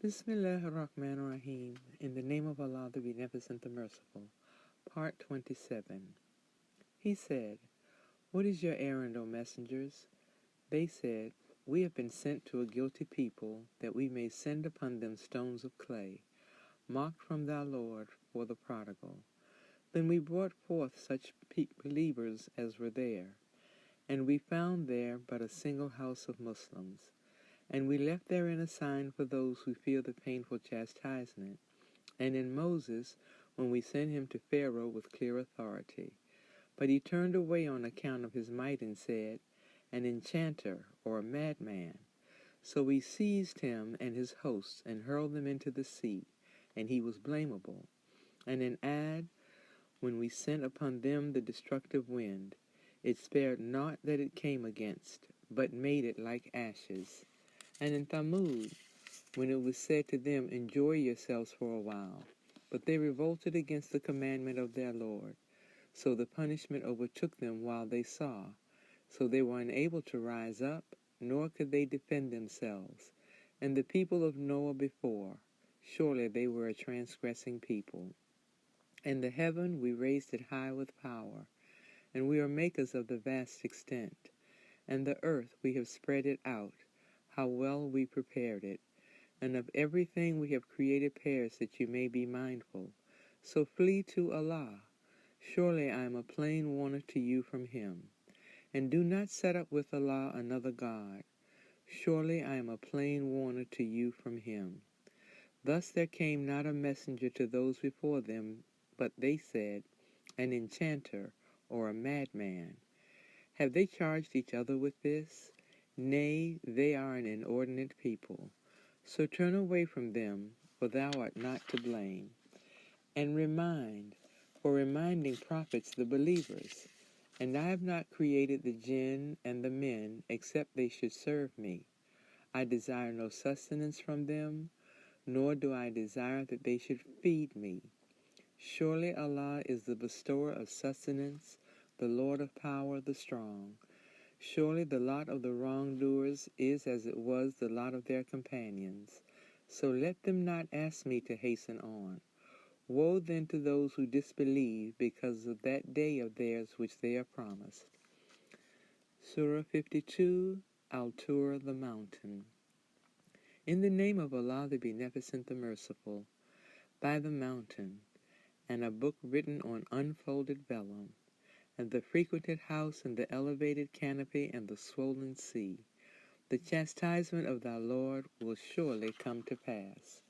Bismillahir Rahim. In the name of Allah the Beneficent, the Merciful. Part 27. He said, "What is your errand, O messengers?" They said, "We have been sent to a guilty people, that we may send upon them stones of clay, marked from thy Lord for the prodigal." Then we brought forth such believers as were there, and we found there but a single house of Muslims. And we left therein a sign for those who feel the painful chastisement. And in Moses, when we sent him to Pharaoh with clear authority. But he turned away on account of his might and said, "An enchanter or a madman." So we seized him and his hosts and hurled them into the sea, and he was blamable. And in Ad, when we sent upon them the destructive wind, it spared not that it came against, but made it like ashes. And in Thamud, when it was said to them, "Enjoy yourselves for a while," but they revolted against the commandment of their Lord. So the punishment overtook them while they saw. So they were unable to rise up, nor could they defend themselves. And the people of Noah before, surely they were a transgressing people. And the heaven we raised it high with power, and we are makers of the vast extent. And the earth we have spread it out, how well we prepared it. And of everything we have created pairs, that you may be mindful. So flee to Allah. Surely I am a plain warner to you from him. And do not set up with Allah another God. Surely I am a plain warner to you from him. Thus there came not a messenger to those before them, but they said, "An enchanter or a madman." Have they charged each other with this? Nay, they are an inordinate people. So turn away from them, for thou art not to blame. And remind, for reminding profits the believers. And I have not created the jinn and the men, except they should serve me. I desire no sustenance from them, nor do I desire that they should feed me. Surely Allah is the bestower of sustenance, the Lord of power, the strong. Surely the lot of the wrongdoers is as it was the lot of their companions. So let them not ask me to hasten on. Woe then to those who disbelieve because of that day of theirs which they are promised. Surah 52, Al-Tur, the Mountain. In the name of Allah the Beneficent, the Merciful. By the mountain, and a book written on unfolded vellum, and the frequented house, and the elevated canopy, and the swollen sea. The chastisement of thy Lord will surely come to pass.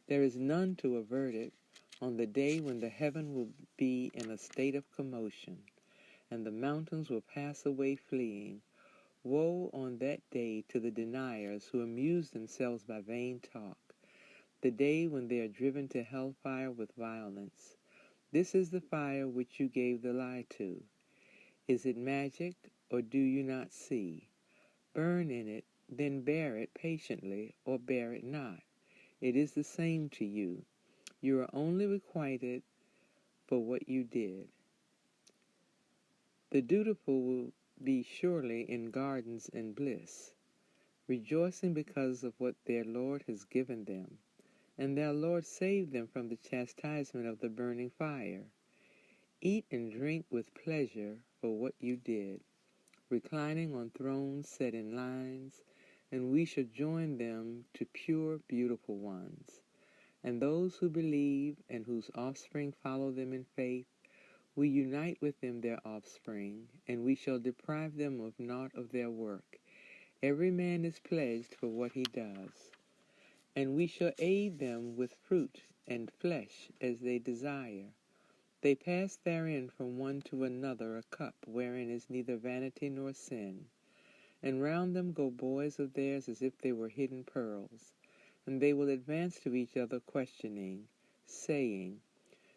There is none to avert it on the day when the heaven will be in a state of commotion, and the mountains will pass away fleeing. Woe on that day to the deniers who amuse themselves by vain talk, the day when they are driven to hellfire with violence. This is the fire which you gave the lie to. Is it magic, or do you not see? Burn in it, then bear it patiently, or bear it not. It is the same to you. You are only requited for what you did. The dutiful will be surely in gardens and bliss, rejoicing because of what their Lord has given them. And their Lord saved them from the chastisement of the burning fire. Eat and drink with pleasure for what you did, reclining on thrones set in lines, and we shall join them to pure, beautiful ones. And those who believe and whose offspring follow them in faith, we unite with them their offspring, and we shall deprive them of naught of their work. Every man is pledged for what he does. And we shall aid them with fruit and flesh as they desire. They pass therein from one to another a cup wherein is neither vanity nor sin. And round them go boys of theirs as if they were hidden pearls. And they will advance to each other questioning, saying,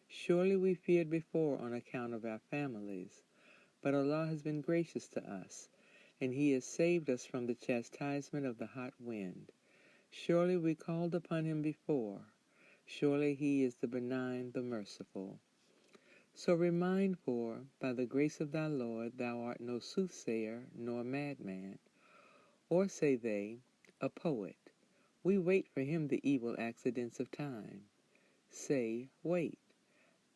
"Surely we feared before on account of our families, but Allah has been gracious to us, and He has saved us from the chastisement of the hot wind. Surely we called upon Him before. Surely He is the benign, the merciful." So remind, for, by the grace of thy Lord, thou art no soothsayer nor madman. Or say they, a poet. We wait for him the evil accidents of time. Say, wait,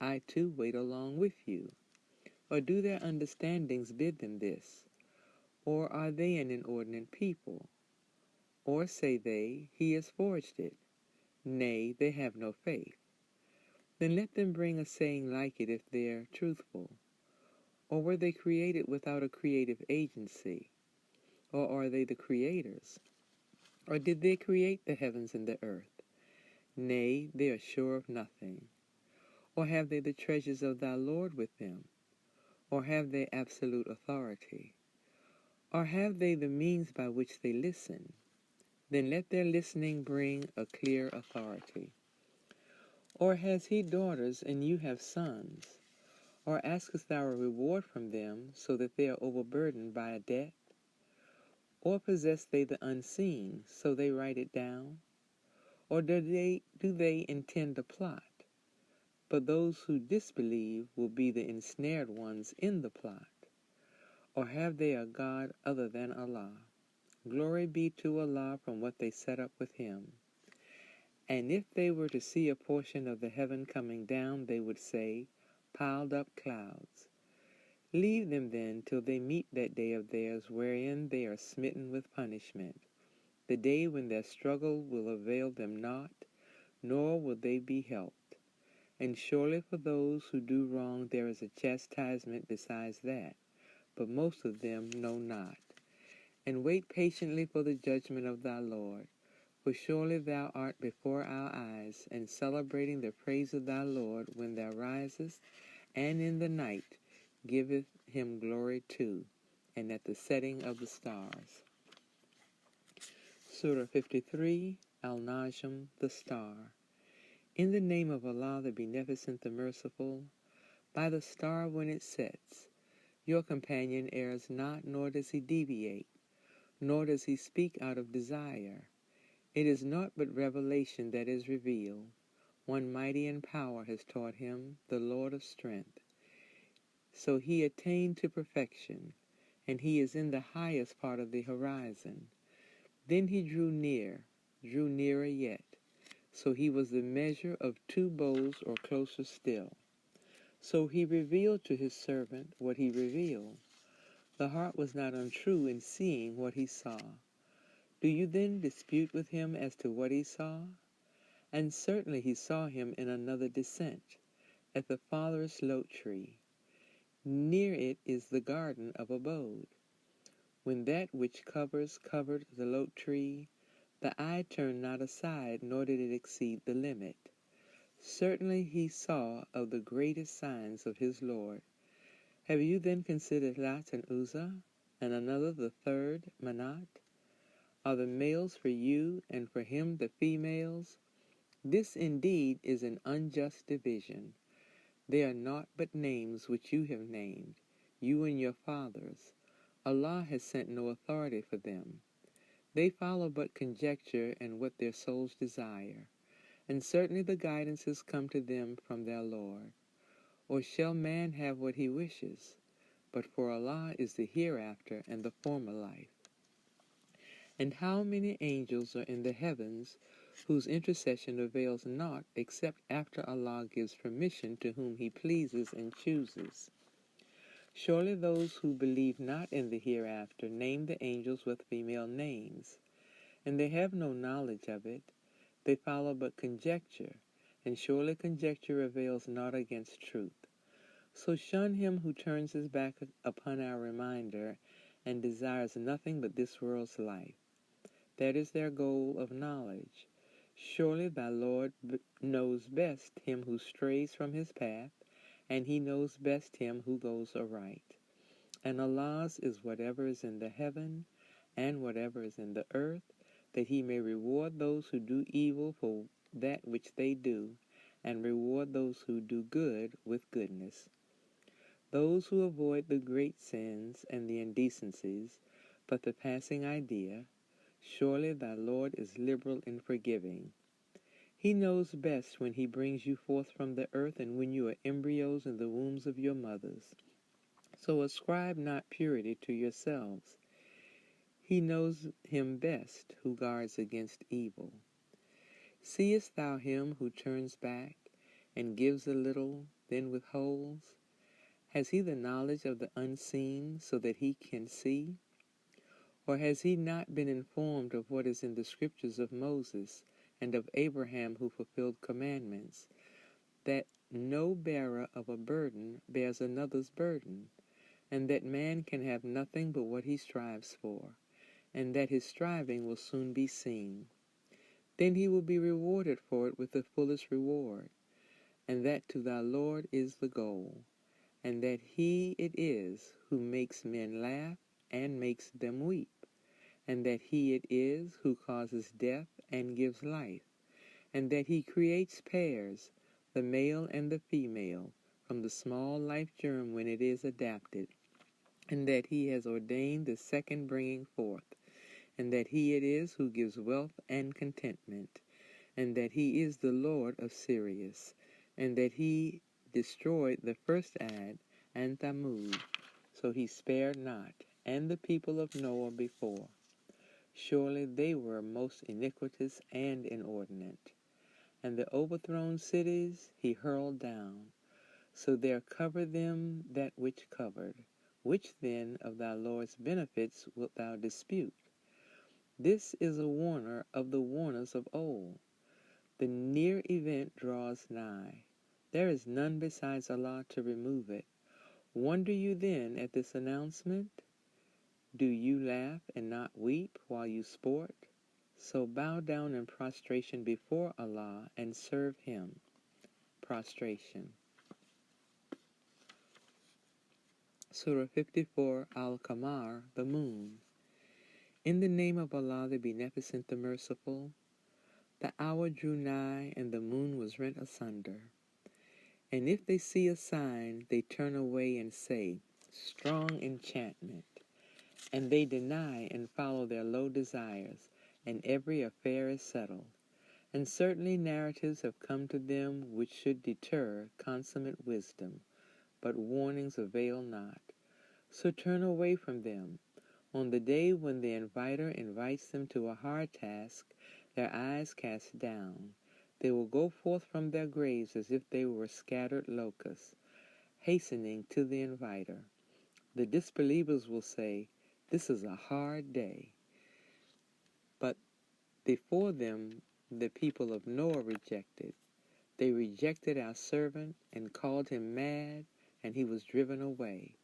I too wait along with you. Or do their understandings bid them this? Or are they an inordinate people? Or say they, he has forged it? Nay, they have no faith. Then let them bring a saying like it if they're truthful. Or were they created without a creative agency? Or are they the creators? Or did they create the heavens and the earth? Nay, they are sure of nothing. Or have they the treasures of thy Lord with them? Or have they absolute authority? Or have they the means by which they listen? Then let their listening bring a clear authority. Or has he daughters, and you have sons? Or askest thou a reward from them, so that they are overburdened by a debt? Or possess they the unseen, so they write it down? Or do they intend a plot? But those who disbelieve will be the ensnared ones in the plot. Or have they a God other than Allah? Glory be to Allah from what they set up with him. And if they were to see a portion of the heaven coming down, they would say, piled up clouds. Leave them then till they meet that day of theirs wherein they are smitten with punishment, the day when their struggle will avail them naught, nor will they be helped. And surely for those who do wrong there is a chastisement besides that, but most of them know not. And wait patiently for the judgment of thy Lord. For surely thou art before our eyes, and celebrating the praise of thy Lord when thou risest, and in the night giveth him glory too, and at the setting of the stars. Surah 53, Al-Najm, the Star. In the name of Allah, the Beneficent, the Merciful, by the star when it sets, your companion errs not, nor does he deviate, nor does he speak out of desire. It is naught but revelation that is revealed. One mighty in power has taught him, the Lord of strength. So he attained to perfection, and he is in the highest part of the horizon. Then he drew nearer yet. So he was the measure of 2 bows or closer still. So he revealed to his servant what he revealed. The heart was not untrue in seeing what he saw. Do you then dispute with him as to what he saw? And certainly he saw him in another descent, at the farthest lote tree. Near it is the garden of abode. When that which covered the lote tree, the eye turned not aside, nor did it exceed the limit. Certainly he saw of the greatest signs of his Lord. Have you then considered Lat and Uzzah, and another the third, Manat? Are the males for you, and for him the females? This indeed is an unjust division. They are naught but names which you have named, you and your fathers. Allah has sent no authority for them. They follow but conjecture and what their souls desire, and certainly the guidance has come to them from their Lord. Or shall man have what he wishes? But for Allah is the hereafter and the former life. And how many angels are in the heavens, whose intercession avails naught except after Allah gives permission to whom he pleases and chooses. Surely those who believe not in the hereafter name the angels with female names, and they have no knowledge of it. They follow but conjecture, and surely conjecture avails naught against truth. So shun him who turns his back upon our reminder and desires nothing but this world's life. That is their goal of knowledge. Surely thy Lord knows best him who strays from his path, and he knows best him who goes aright. And Allah's is whatever is in the heaven and whatever is in the earth, that he may reward those who do evil for that which they do, and reward those who do good with goodness. Those who avoid the great sins and the indecencies, but the passing idea, surely thy Lord is liberal in forgiving. He knows best when he brings you forth from the earth and when you are embryos in the wombs of your mothers. So ascribe not purity to yourselves. He knows him best who guards against evil. Seest thou him who turns back and gives a little, then withholds? Has he the knowledge of the unseen so that he can see? Or has he not been informed of what is in the scriptures of Moses and of Abraham who fulfilled commandments, that no bearer of a burden bears another's burden, and that man can have nothing but what he strives for, and that his striving will soon be seen? Then he will be rewarded for it with the fullest reward, and that to thy Lord is the goal, and that he it is who makes men laugh and makes them weep, and that he it is who causes death and gives life, and that he creates pairs, the male and the female, from the small life germ when it is adapted, and that he has ordained the second bringing forth, and that he it is who gives wealth and contentment, and that he is the Lord of Sirius, and that he destroyed the first Ad and Thamud, so he spared not, and the people of Noah before. Surely they were most iniquitous and inordinate. And the overthrown cities he hurled down, so there covered them that which covered. Which then of thy Lord's benefits wilt thou dispute? This is a warner of the warners of old. The near event draws nigh. There is none besides Allah to remove it. Wonder you then at this announcement? Do you laugh and not weep while you sport? So bow down in prostration before Allah and serve Him. Prostration. Surah 54, Al-Qamar, the Moon. In the name of Allah, the Beneficent, the Merciful. The hour drew nigh, and the moon was rent asunder. And if they see a sign, they turn away and say, strong enchantment. And they deny and follow their low desires, and every affair is settled. And certainly narratives have come to them which should deter consummate wisdom, but warnings avail not. So turn away from them. On the day when the inviter invites them to a hard task, their eyes cast down, they will go forth from their graves as if they were scattered locusts, hastening to the inviter. The disbelievers will say, this is a hard day. But before them the people of Noah rejected. They rejected our servant and called him mad, and he was driven away.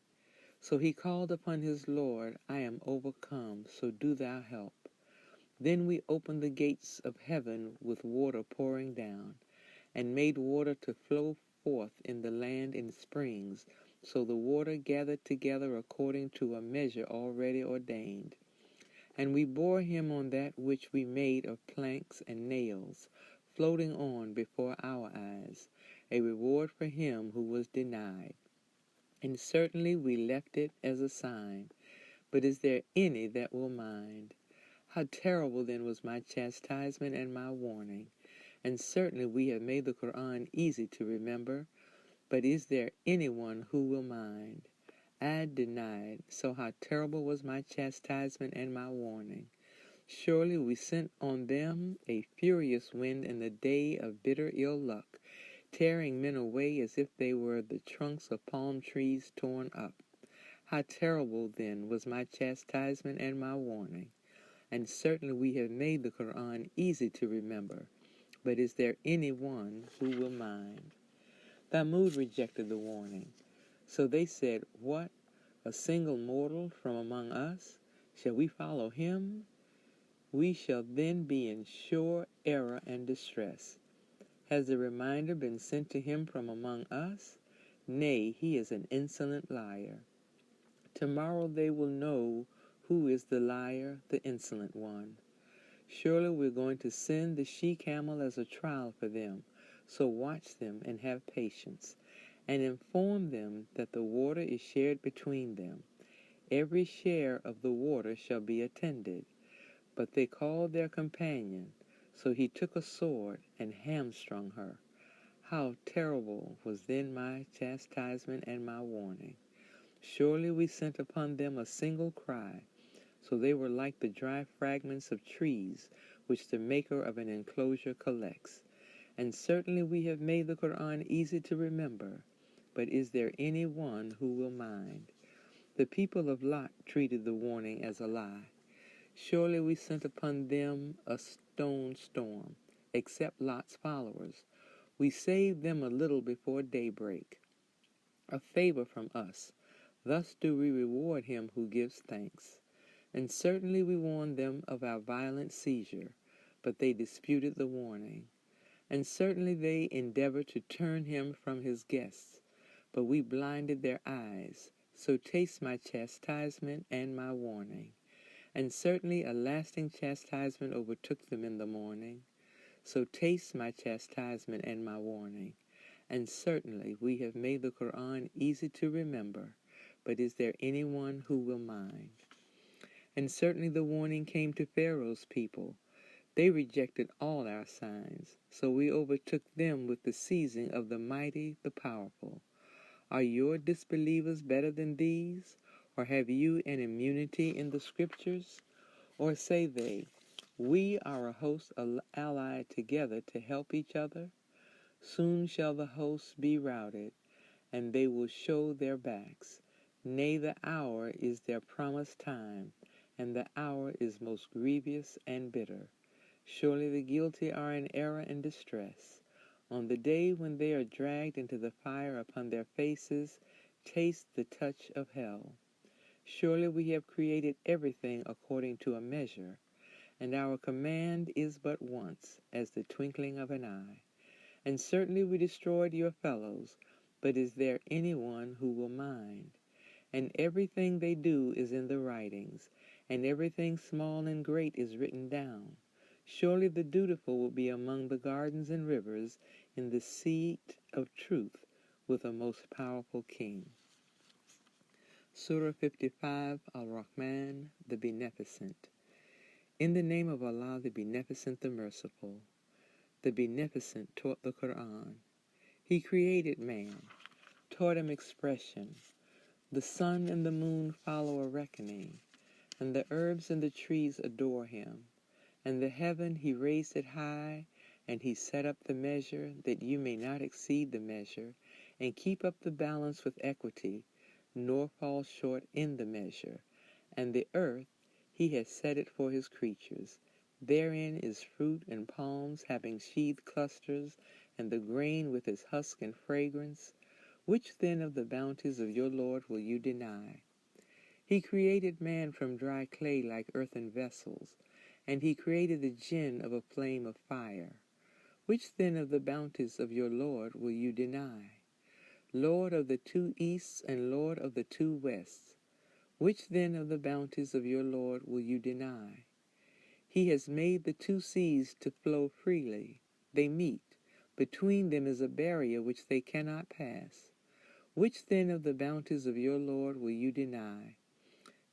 So he called upon his Lord, I am overcome, so do thou help. Then we opened the gates of heaven with water pouring down, and made water to flow forth in the land in springs, so the water gathered together according to a measure already ordained. And we bore him on that which we made of planks and nails, floating on before our eyes, a reward for him who was denied. And certainly we left it as a sign, but is there any that will mind? How terrible then was my chastisement and my warning. And certainly we have made the Quran easy to remember, but is there anyone who will mind? Ad denied, so how terrible was my chastisement and my warning. Surely we sent on them a furious wind in the day of bitter ill luck, tearing men away as if they were the trunks of palm trees torn up. How terrible then was my chastisement and my warning. And certainly we have made the Quran easy to remember, but is there any one who will mind? Thamud rejected the warning. So they said, what? A single mortal from among us? Shall we follow him? We shall then be in sure error and distress. Has the reminder been sent to him from among us? Nay, he is an insolent liar. Tomorrow they will know who is the liar, the insolent one. Surely we're going to send the she-camel as a trial for them. So watch them and have patience, and inform them that the water is shared between them. Every share of the water shall be attended. But they called their companion, so he took a sword and hamstrung her. How terrible was then my chastisement and my warning. Surely we sent upon them a single cry, so they were like the dry fragments of trees which the maker of an enclosure collects. And certainly we have made the Quran easy to remember, but is there any one who will mind? The people of Lot treated the warning as a lie. Surely we sent upon them a stone storm, except Lot's followers. We saved them a little before daybreak. A favor from us. Thus do we reward him who gives thanks. And certainly we warned them of our violent seizure, but they disputed the warning. And certainly they endeavored to turn him from his guests, but we blinded their eyes. So taste my chastisement and my warning. And certainly a lasting chastisement overtook them in the morning. So taste my chastisement and my warning. And certainly we have made the Quran easy to remember, but is there anyone who will mind? And certainly the warning came to Pharaoh's people. They rejected all our signs, so we overtook them with the seizing of the mighty, the powerful. Are your disbelievers better than these? Or have you an immunity in the scriptures? Or say they, we are a host allied together to help each other? Soon shall the hosts be routed, and they will show their backs. Nay, the hour is their promised time, and the hour is most grievous and bitter. Surely the guilty are in error and distress. On the day when they are dragged into the fire upon their faces, taste the touch of hell. Surely we have created everything according to a measure, and our command is but once, as the twinkling of an eye. And certainly we destroyed your fellows, but is there anyone who will mind? And everything they do is in the writings, and everything small and great is written down. Surely the dutiful will be among the gardens and rivers in the seat of truth with a most powerful king. Surah 55, Al-Rahman the Beneficent. In the name of Allah, the Beneficent, the Merciful. The Beneficent taught the Quran. He created man, taught him expression. The sun and the moon follow a reckoning, and the herbs and the trees adore him. And the heaven he raised it high, and he set up the measure, that you may not exceed the measure, and keep up the balance with equity, nor fall short in the measure. And the earth he has set it for his creatures. Therein is fruit and palms having sheathed clusters, and the grain with its husk and fragrance. Which then of the bounties of your Lord will you deny? He created man from dry clay like earthen vessels, and he created the jinn of a flame of fire. Which then of the bounties of your Lord will you deny? Lord of the two easts and Lord of the two wests. Which then of the bounties of your Lord will you deny? He has made the two seas to flow freely. They meet. Between them is a barrier which they cannot pass. Which then of the bounties of your Lord will you deny?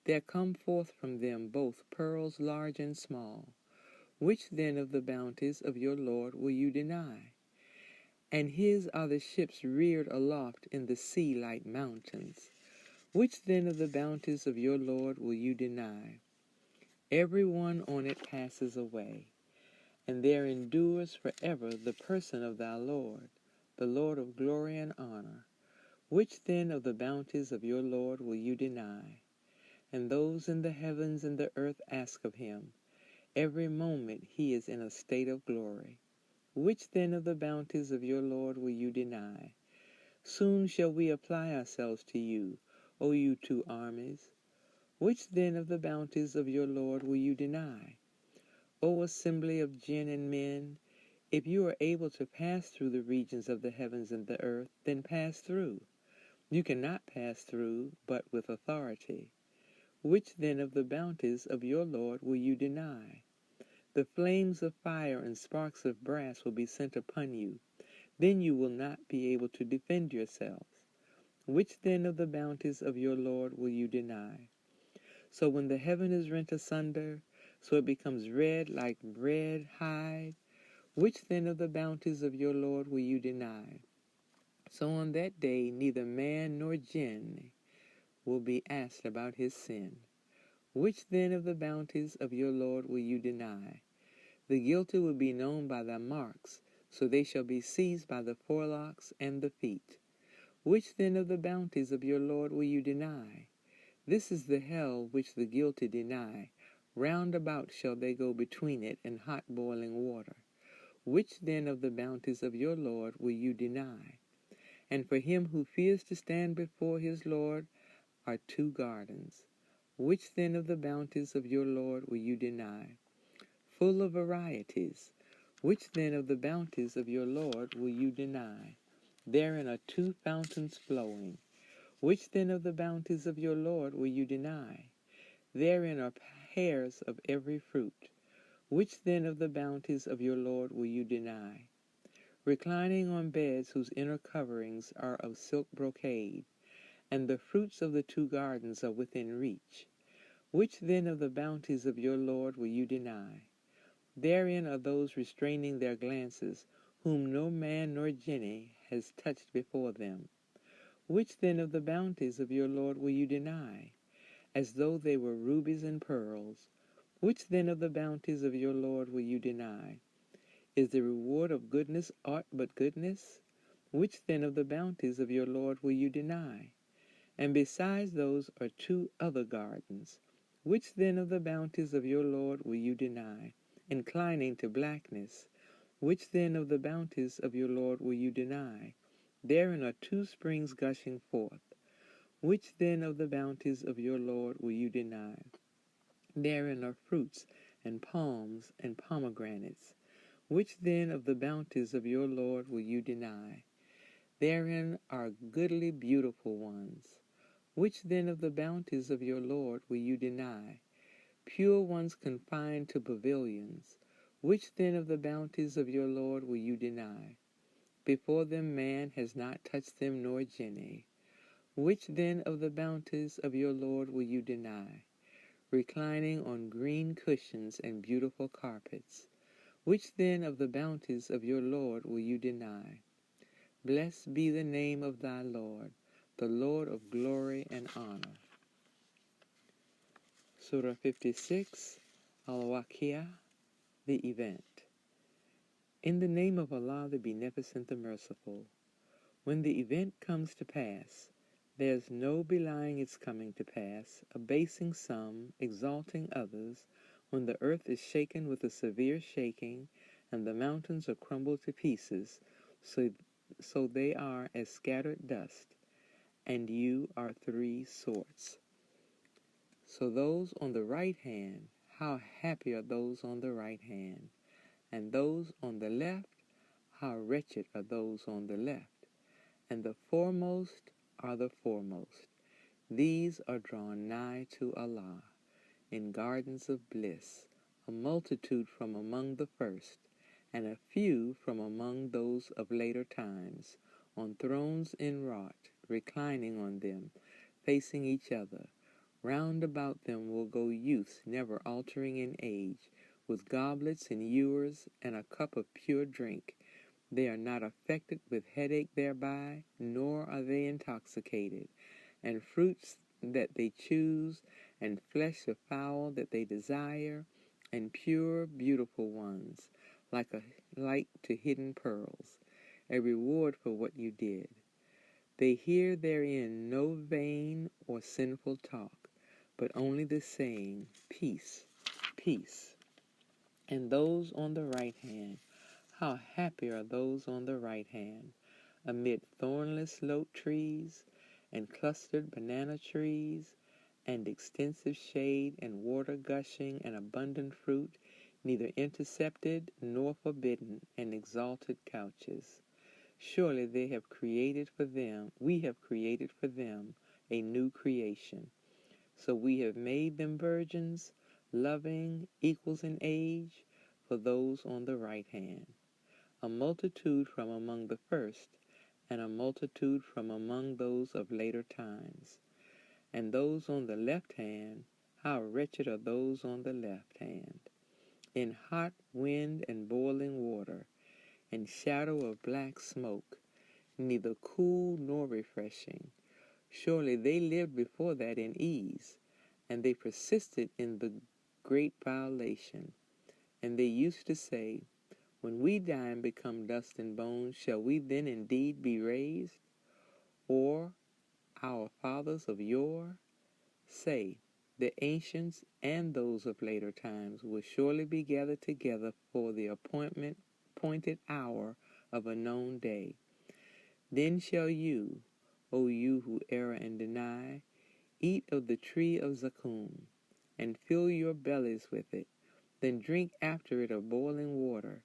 There come forth from them both pearls large and small. Which then of the bounties of your Lord will you deny? And his are the ships reared aloft in the sea like mountains. Which then of the bounties of your Lord will you deny? Every one on it passes away, and there endures forever the person of thy Lord, the Lord of glory and honor. Which then of the bounties of your Lord will you deny? And those in the heavens and the earth ask of him. Every moment he is in a state of glory. Which then of the bounties of your Lord will you deny? Soon shall we apply ourselves to you, O you two armies. Which then of the bounties of your Lord will you deny? O assembly of jinn and men, if you are able to pass through the regions of the heavens and the earth, then pass through. You cannot pass through but with authority. Which then of the bounties of your Lord will you deny? The flames of fire and sparks of brass will be sent upon you. Then you will not be able to defend yourselves. Which then of the bounties of your Lord will you deny? So when the heaven is rent asunder, so it becomes red like red hide, which then of the bounties of your Lord will you deny? So on that day neither man nor jinn will be asked about his sin. Which then of the bounties of your Lord will you deny? The guilty will be known by their marks, so they shall be seized by the forelocks and the feet. Which then of the bounties of your Lord will you deny? This is the hell which the guilty deny. Round about shall they go between it and hot boiling water. Which then of the bounties of your Lord will you deny? And for him who fears to stand before his Lord are 2 gardens. Which then of the bounties of your Lord will you deny? Full of varieties. Which then of the bounties of your Lord will you deny? Therein are 2 fountains flowing. Which then of the bounties of your Lord will you deny? Therein are pears of every fruit. Which then of the bounties of your Lord will you deny? Reclining on beds whose inner coverings are of silk brocade, and the fruits of the 2 gardens are within reach. Which then of the bounties of your Lord will you deny? Therein are those restraining their glances, whom no man nor jinni has touched before them. Which then of the bounties of your Lord will you deny? As though they were rubies and pearls. Which then of the bounties of your Lord will you deny? Is the reward of goodness aught but goodness? Which then of the bounties of your Lord will you deny? And besides those are 2 other gardens. Which then of the bounties of your Lord will you deny? Inclining to blackness. Which then of the bounties of your Lord will you deny? Therein are 2 springs gushing forth. Which then of the bounties of your Lord will you deny? Therein are fruits, and palms, and pomegranates. Which then of the bounties of your Lord will you deny? Therein are goodly beautiful ones. Which then of the bounties of your Lord will you deny? Pure ones confined to pavilions. Which then of the bounties of your Lord will you deny? Before them man has not touched them nor jinni. Which then of the bounties of your Lord will you deny? Reclining on green cushions and beautiful carpets. Which then of the bounties of your Lord will you deny? Blessed be the name of thy Lord, the Lord of glory and honor. Surah 56, Al-Waqi, the event. In the name of Allah the Beneficent, the Merciful. When the event comes to pass, there's no belying its coming to pass, abasing some, exalting others, when the earth is shaken with a severe shaking, and the mountains are crumbled to pieces, so they are as scattered dust, and you are 3 sorts. So those on the right hand, how happy are those on the right hand, and those on the left, how wretched are those on the left, and the foremost are the foremost. These are drawn nigh to Allah, in gardens of bliss, a multitude from among the first, and a few from among those of later times, on thrones inwrought, reclining on them, facing each other. Round about them will go youths never altering in age, with goblets and ewers and a cup of pure drink. They are not affected with headache thereby, nor are they intoxicated. And fruits that they choose, and flesh of fowl that they desire, and pure, beautiful ones, like to hidden pearls, a reward for what you did. They hear therein no vain or sinful talk, but only the saying, peace, peace. And those on the right hand, how happy are those on the right hand, amid thornless lote trees, and clustered banana trees, and extensive shade, and water gushing, and abundant fruit, neither intercepted nor forbidden, and exalted couches. Surely we have created for them a new creation. So we have made them virgins, loving, equals in age, for those on the right hand. A multitude from among the first, and a multitude from among those of later times. And those on the left hand, how wretched are those on the left hand, in hot wind and boiling water, and shadow of black smoke, neither cool nor refreshing. Surely they lived before that in ease, and they persisted in the great violation. And they used to say, when we die and become dust and bones, shall we then indeed be raised? Or our fathers of yore? Say, the ancients and those of later times will surely be gathered together for the appointed hour of a known day. Then shall you, O you who err and deny, eat of the tree of Zaqqum, and fill your bellies with it. Then drink after it of boiling water,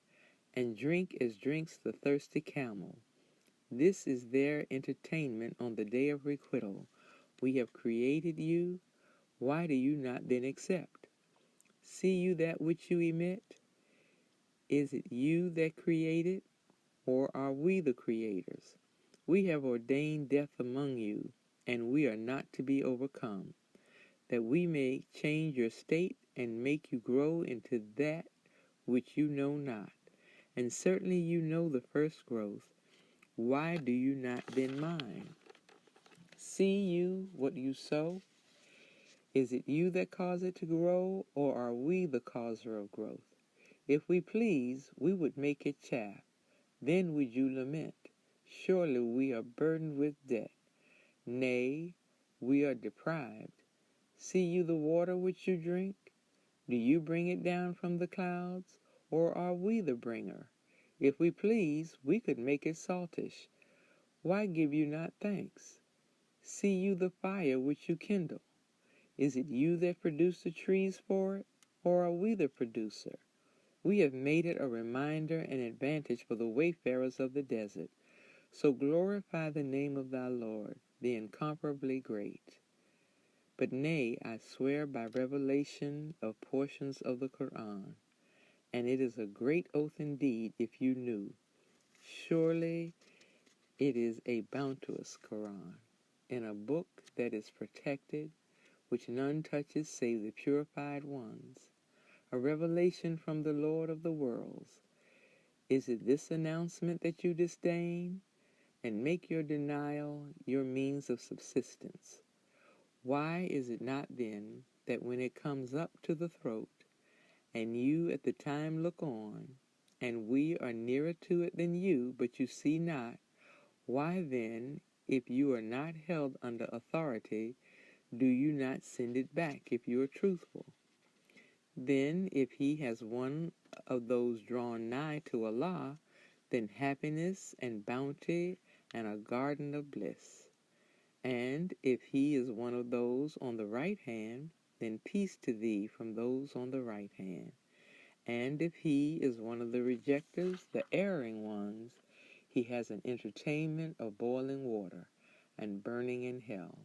and drink as drinks the thirsty camel. This is their entertainment on the day of requital. We have created you. Why do you not then accept? See you that which you emit? Is it you that created, or are we the creators? We have ordained death among you, and we are not to be overcome, that we may change your state and make you grow into that which you know not. And certainly you know the first growth. Why do you not then mind? See you what you sow? Is it you that cause it to grow, or are we the causer of growth? If we please, we would make it chaff. Then would you lament, surely we are burdened with debt. Nay, we are deprived. See you the water which you drink? Do you bring it down from the clouds, or are we the bringer? If we please, we could make it saltish. Why give you not thanks? See you the fire which you kindle? Is it you that produce the trees for it, or are we the producer? We have made it a reminder and advantage for the wayfarers of the desert. So glorify the name of thy Lord, the incomparably great. But nay, I swear by revelation of portions of the Quran, and it is a great oath indeed if you knew. Surely it is a bounteous Quran, in a book that is protected, which none touches save the purified ones, a revelation from the Lord of the worlds. Is it this announcement that you disdain, and make your denial your means of subsistence? Why is it not then that when it comes up to the throat, and you at the time look on, and we are nearer to it than you, but you see not, why then, if you are not held under authority, do you not send it back if you are truthful? Then, if he has one of those drawn nigh to Allah, then happiness and bounty and a garden of bliss. And if he is one of those on the right hand, then peace to thee from those on the right hand. And if he is one of the rejectors, the erring ones, he has an entertainment of boiling water and burning in hell.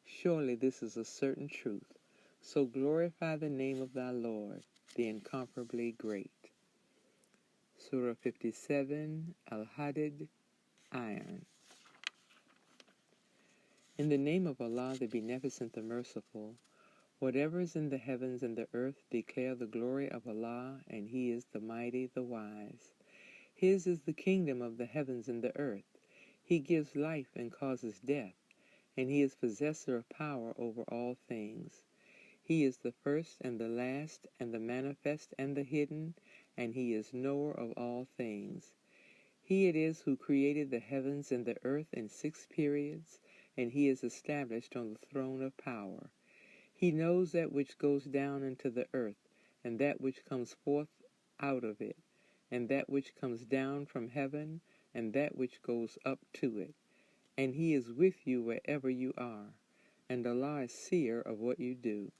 Surely this is a certain truth. So glorify the name of thy Lord, the incomparably great. Surah 57, Al-Hadid, Iron. In the name of Allah, the Beneficent, the Merciful, whatever is in the heavens and the earth declare the glory of Allah, and He is the Mighty, the Wise. His is the kingdom of the heavens and the earth. He gives life and causes death, and He is possessor of power over all things. He is the first and the last, and the manifest and the hidden, and He is knower of all things. He it is who created the heavens and the earth in 6 periods, and He is established on the throne of power. He knows that which goes down into the earth, and that which comes forth out of it, and that which comes down from heaven, and that which goes up to it. And He is with you wherever you are, and Allah is seer of what you do.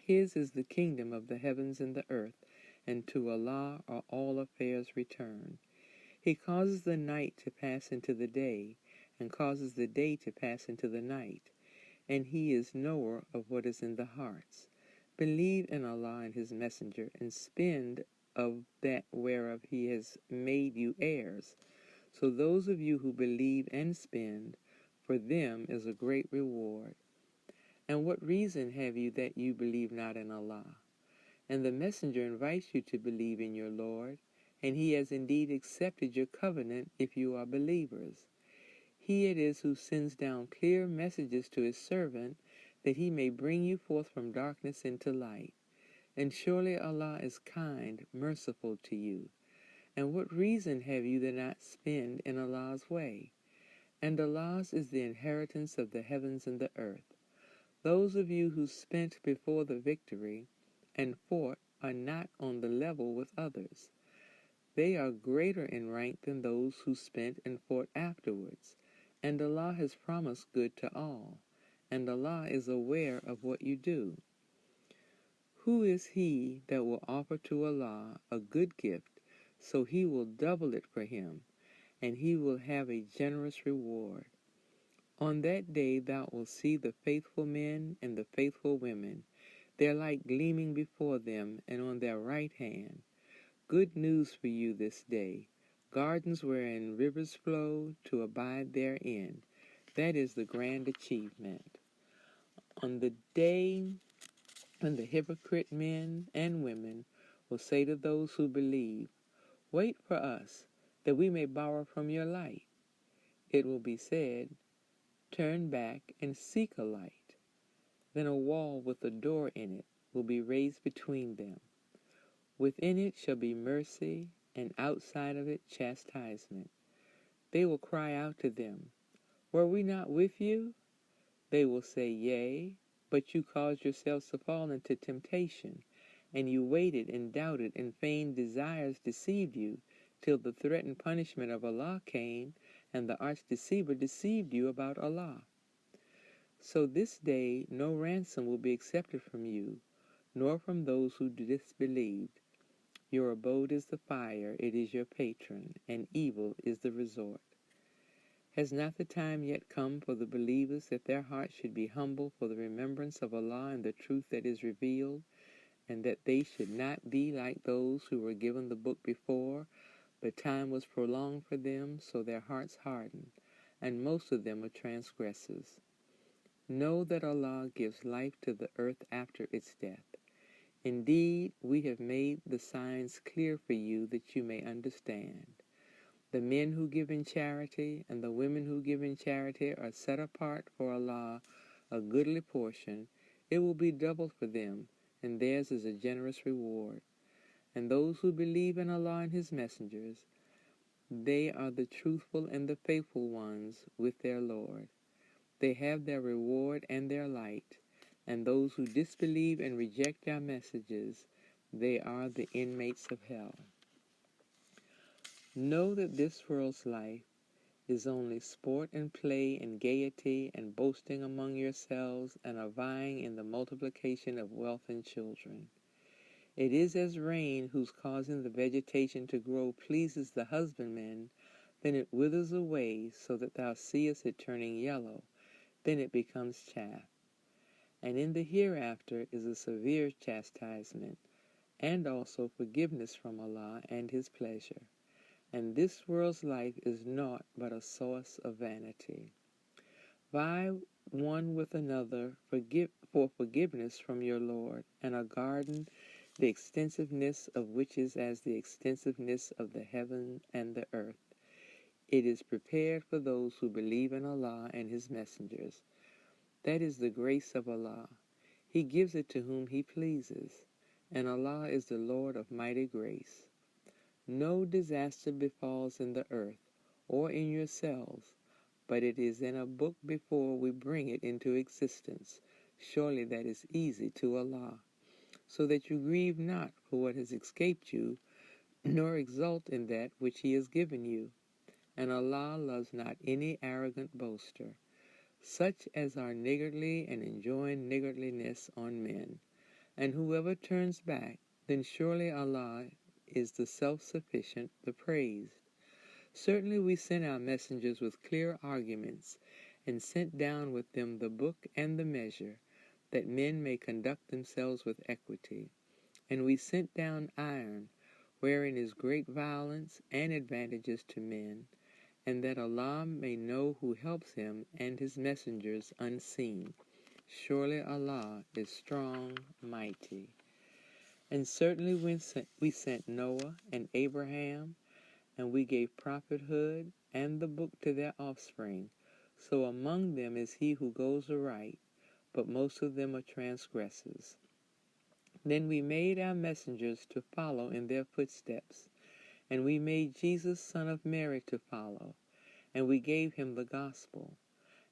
His is the kingdom of the heavens and the earth, and to Allah are all affairs returned. He causes the night to pass into the day, and causes the day to pass into the night, and He is knower of what is in the hearts. Believe in Allah and His Messenger, and spend of that whereof He has made you heirs. So those of you who believe and spend, for them is a great reward. And what reason have you that you believe not in Allah? And the Messenger invites you to believe in your Lord, and He has indeed accepted your covenant if you are believers. He it is who sends down clear messages to His servant that he may bring you forth from darkness into light. And surely Allah is kind, merciful to you. And what reason have you to not spend in Allah's way? And Allah's is the inheritance of the heavens and the earth. Those of you who spent before the victory and fought are not on the level with others. They are greater in rank than those who spent and fought afterwards. And Allah has promised good to all. And Allah is aware of what you do. Who is he that will offer to Allah a good gift, so he will double it for him, and he will have a generous reward? On that day thou wilt see the faithful men and the faithful women, their light gleaming before them and on their right hand. Good news for you this day, gardens wherein rivers flow to abide therein. That is the grand achievement. On the day when the hypocrite men and women will say to those who believe, "Wait for us, that we may borrow from your light," it will be said, "Turn back and seek a light." Then a wall with a door in it will be raised between them. Within it shall be mercy, and outside of it chastisement. They will cry out to them, "Were we not with you?" They will say, "Yea, but you caused yourselves to fall into temptation, and you waited and doubted, and feigned desires deceived you, till the threatened punishment of Allah came, and the arch deceiver deceived you about Allah." So this day no ransom will be accepted from you, nor from those who disbelieved. Your abode is the fire, it is your patron, and evil is the resort. Has not the time yet come for the believers that their hearts should be humble for the remembrance of Allah and the truth that is revealed, and that they should not be like those who were given the book before, but time was prolonged for them, so their hearts hardened, and most of them are transgressors. Know that Allah gives life to the earth after its death. Indeed, we have made the signs clear for you that you may understand. The men who give in charity and the women who give in charity are set apart for Allah a goodly portion. It will be doubled for them, and theirs is a generous reward. And those who believe in Allah and His messengers, they are the truthful and the faithful ones with their Lord. They have their reward and their light. And those who disbelieve and reject our messages, they are the inmates of hell. Know that this world's life is only sport and play and gaiety and boasting among yourselves and a vying in the multiplication of wealth and children. It is as rain whose causing the vegetation to grow pleases the husbandman, then it withers away so that thou seest it turning yellow, then it becomes chaff. And in the hereafter is a severe chastisement, and also forgiveness from Allah and His pleasure. And this world's life is naught but a source of vanity. Vie one with another for forgiveness from your Lord, and a garden, the extensiveness of which is as the extensiveness of the heaven and the earth. It is prepared for those who believe in Allah and His messengers. That is the grace of Allah. He gives it to whom He pleases, and Allah is the Lord of mighty grace. No disaster befalls in the earth or in yourselves, but it is in a book before we bring it into existence. Surely that is easy to Allah, so that you grieve not for what has escaped you, nor exult in that which He has given you. And Allah loves not any arrogant boaster, such as are niggardly and enjoin niggardliness on men. And whoever turns back, then surely Allah is the self-sufficient, the praised. Certainly we sent our messengers with clear arguments, and sent down with them the book and the measure, that men may conduct themselves with equity. And we sent down iron, wherein is great violence and advantages to men, and that Allah may know who helps Him and His messengers unseen. Surely Allah is strong, mighty. And certainly we sent Noah and Abraham, and we gave prophethood and the book to their offspring. So among them is he who goes aright, but most of them are transgressors. Then we made our messengers to follow in their footsteps, and we made Jesus, son of Mary, to follow, and we gave him the gospel.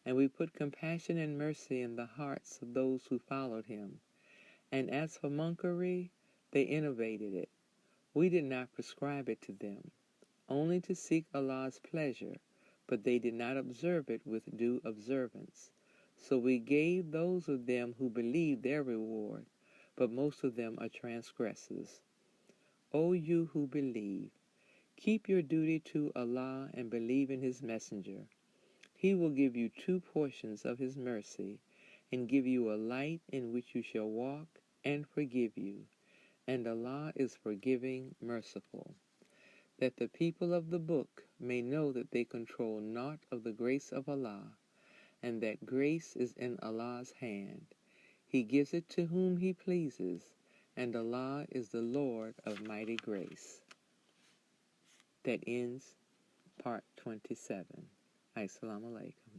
And we put compassion and mercy in the hearts of those who followed him. And as for monkery, they innovated it. We did not prescribe it to them, only to seek Allah's pleasure, but they did not observe it with due observance. So we gave those of them who believed their reward, but most of them are transgressors. O you who believe, keep your duty to Allah and believe in his messenger. He will give you 2 portions of his mercy, and give you a light in which you shall walk, and forgive you. And Allah is forgiving, merciful. That the people of the book may know that they control naught of the grace of Allah, and that grace is in Allah's hand. He gives it to whom he pleases, and Allah is the Lord of mighty grace. That ends part 27. Assalamu alaikum.